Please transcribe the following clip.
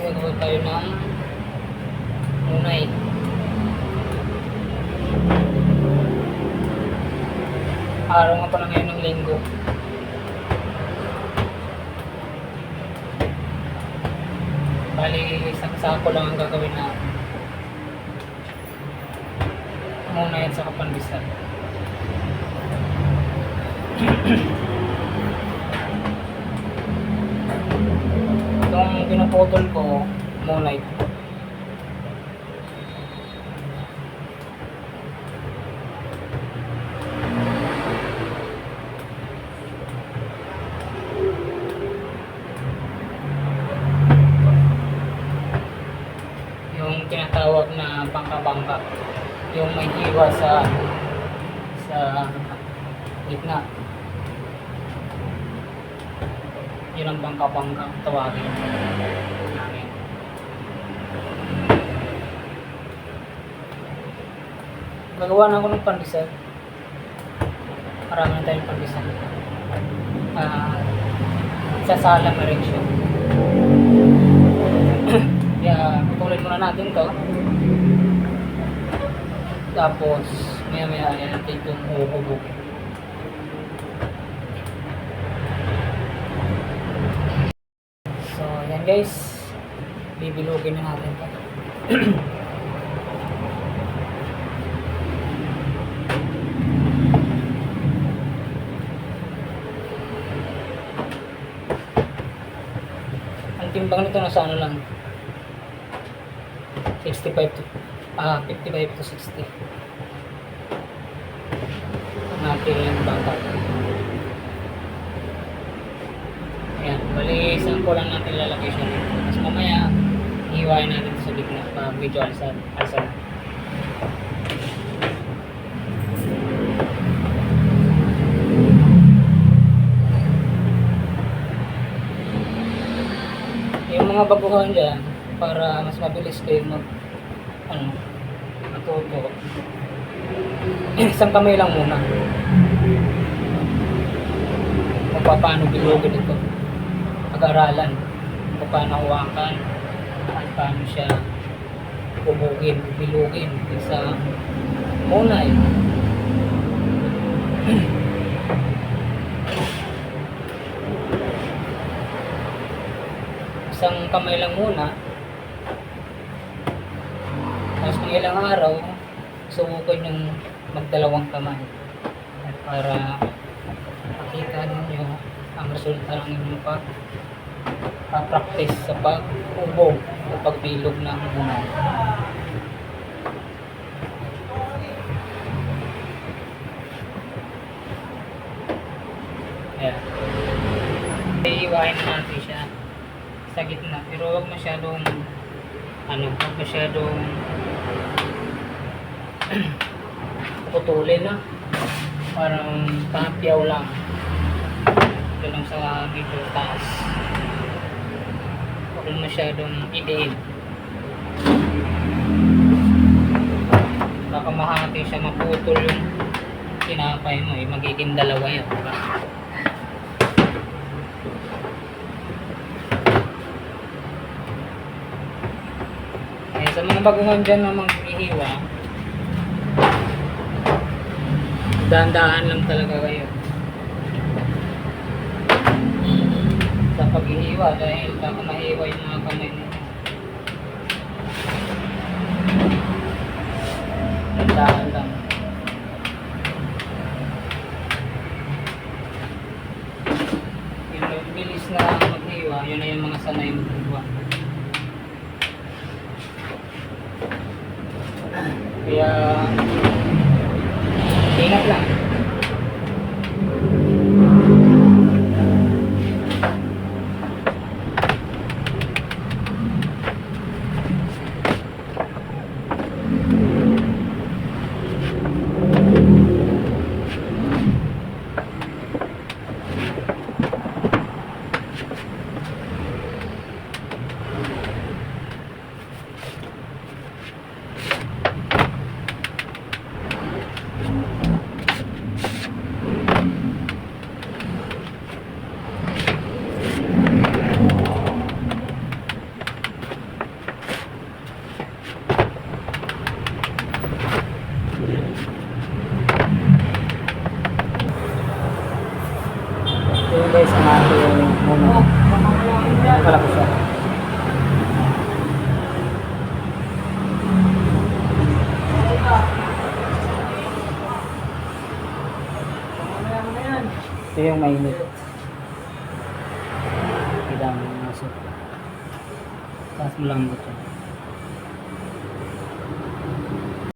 gagawa tayo ng munay. Araw nga pala ngayon ng linggo. Bali, isang sako lang ang gagawin natin. Munay at saka pandesal. Itong pinuputol ko, munay. Yung tinatawag na bangka-bangka. Yung may hiwa sa gitna. Yun ang bangka-bangka tawagin namin. Gagawa na ako ng pandesal. Marami na tayong pandesal. Sasalang na rin siya. Kaya putulin muna natin to. Tapos maya yan natin itong uhubog. So yan guys, bibilugin na natin ito. Ang timbang nito nasa ano lang, 55 to 60 ang ating bangka. Ayan, bali isang ko lang natin lalagay siya dito. Tapos mamaya ihiwain natin sa gitna para medyo alsan. Yung mga baguhan dyan, para mas mabilis kayo matuto. Isang kamay lang muna. Kung paano bilugin ito. Pag-aralan. Kung paano hawakan. At paano siya bilugin sa munay. Isang kamay lang muna. Tapos kung ilang araw, subukan yung magdalawang kamay. At para makita ninyo ang resulta ng inyong pag-practice sa pag-ubog o pagbilog ng munay. Ayan. Iiwain natin siya sa gitna, pero huwag masyadong putulin na, parang kahapyaw lang. Ito lang sa medyo taas, huwag masyadong idiin, baka mahati siya, maputol yung tinapay mo, magiging dalawa yan, diba? Sa mga baguhan dyan na maghihiwa, dahan-dahan lang talaga kayo sa paghihiwa dahil baka mahiwa yung mga kamay nito. Dahan lang. Yung bilis na maghiwa, yun na yung mga sanay maghiwa. Kaya ingat lang. So yun guys, ang ating mumo. Malaki siya. Ito yung mainit. Kailangan mo masok. Tapos malambot siya.